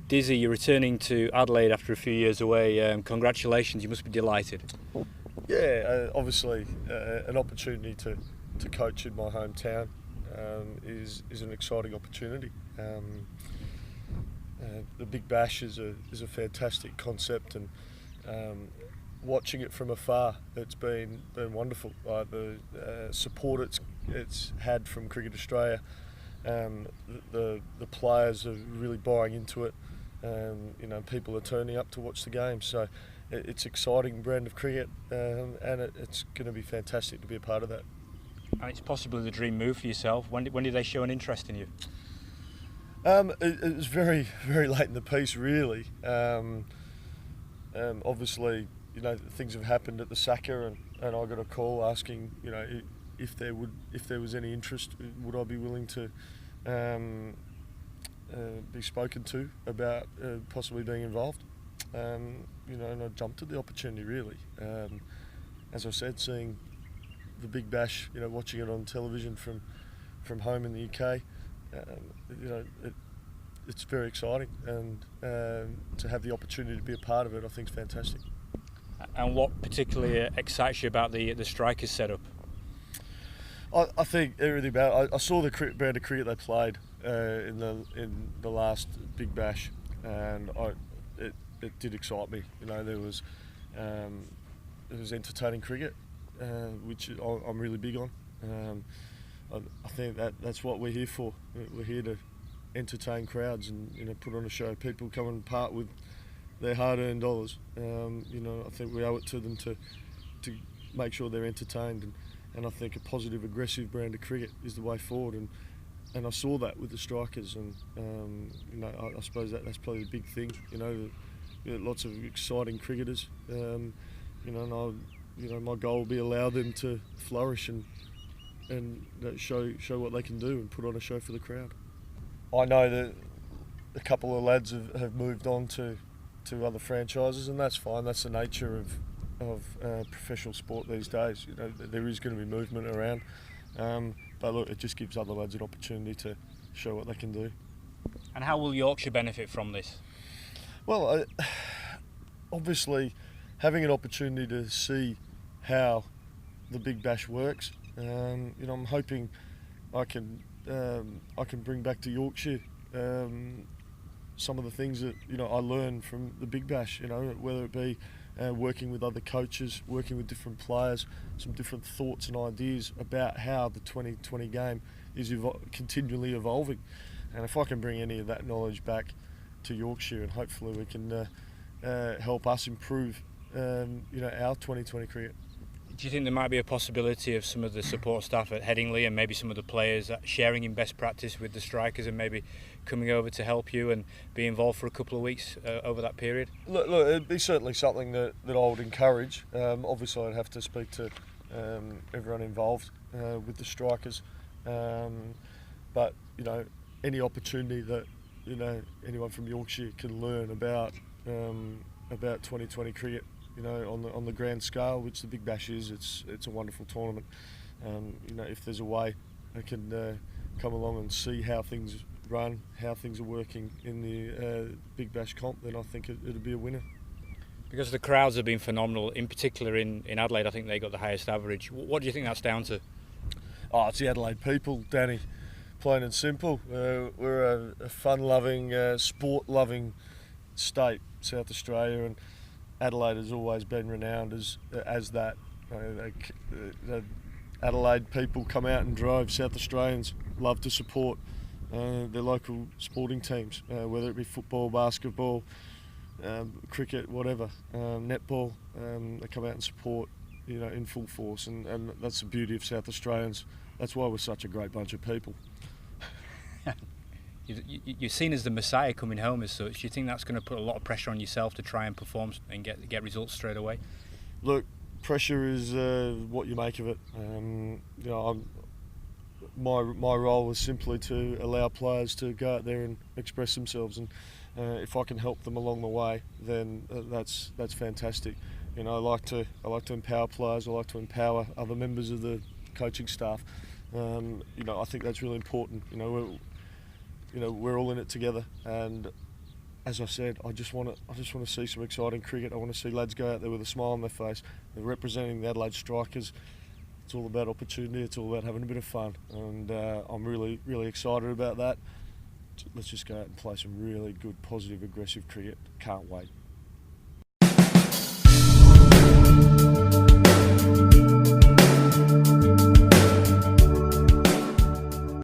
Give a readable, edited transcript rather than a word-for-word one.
Dizzy, you're returning to Adelaide after a few years away. Congratulations, you must be delighted. Yeah, obviously an opportunity to coach in my hometown is an exciting opportunity. The Big Bash is a fantastic concept, and watching it from afar, it's been wonderful. The support it's had from Cricket Australia, the players are really buying into it. People are turning up to watch the game, so it's an exciting brand of cricket, and it's going to be fantastic to be a part of that. And it's possibly the dream move for yourself. When did they show an interest in you? It was very, very late in the piece, really. Obviously, things have happened at the Saka, and I got a call asking, if there was any interest, would I be willing to be spoken to about possibly being involved. And I jumped at the opportunity, really. As I said, seeing the Big Bash, watching it on television from home in the UK, it's very exciting, and to have the opportunity to be a part of it, I think is fantastic. And what particularly excites you about the Strikers setup? I think everything about it. I saw the brand of cricket they played in the last Big Bash, and it did excite me. There was entertaining cricket, which I'm really big on. I think that's what we're here for. We're here to entertain crowds and put on a show. People come and part with their hard-earned dollars. I think we owe it to them to make sure they're entertained, and I think a positive, aggressive brand of cricket is the way forward. And I saw that with the Strikers, and I suppose that's probably the big thing. Lots of exciting cricketers. And my goal will be allow them to flourish and show what they can do and put on a show for the crowd. I know that a couple of lads have moved on to other franchises, and that's fine. That's the nature of professional sport these days. There is going to be movement around, but look, it just gives other lads an opportunity to show what they can do. And how will Yorkshire benefit from this? Well, obviously, having an opportunity to see how the Big Bash works. I'm hoping I can bring back to Yorkshire some of the things that I learned from the Big Bash. Whether it be working with other coaches, working with different players, some different thoughts and ideas about how the 2020 game is continually evolving. And if I can bring any of that knowledge back to Yorkshire, and hopefully we can help us improve our 2020 cricket. Do you think there might be a possibility of some of the support staff at Headingley and maybe some of the players sharing in best practice with the Strikers and maybe coming over to help you and be involved for a couple of weeks over that period? Look, it'd be certainly something that I would encourage. Obviously, I'd have to speak to everyone involved with the Strikers. But any opportunity that anyone from Yorkshire can learn about 2020 cricket. On the grand scale, which the Big Bash is, it's a wonderful tournament. If there's a way I can come along and see how things run, how things are working in the Big Bash comp, then I think it'll be a winner. Because the crowds have been phenomenal, in particular in Adelaide. I think they got the highest average. What do you think that's down to? Oh, it's the Adelaide people, Danny. Plain and simple. We're a fun-loving, sport-loving state, South Australia, and Adelaide has always been renowned as that. The Adelaide people come out and drive. South Australians love to support their local sporting teams, whether it be football, basketball, cricket, whatever, netball. They come out and support, in full force, and that's the beauty of South Australians. That's why we're such a great bunch of people. You're seen as the messiah coming home as such. Do you think that's going to put a lot of pressure on yourself to try and perform and get results straight away? Look, pressure is what you make of it. My role was simply to allow players to go out there and express themselves, and if I can help them along the way, then that's fantastic. I like to empower players. I like to empower other members of the coaching staff. I think that's really important. We're all in it together, and as I said, I just want to see some exciting cricket. I want to see lads go out there with a smile on their face. They're representing the Adelaide Strikers. It's all about opportunity. It's all about having a bit of fun, and I'm really, really excited about that. Let's just go out and play some really good, positive, aggressive cricket. Can't wait.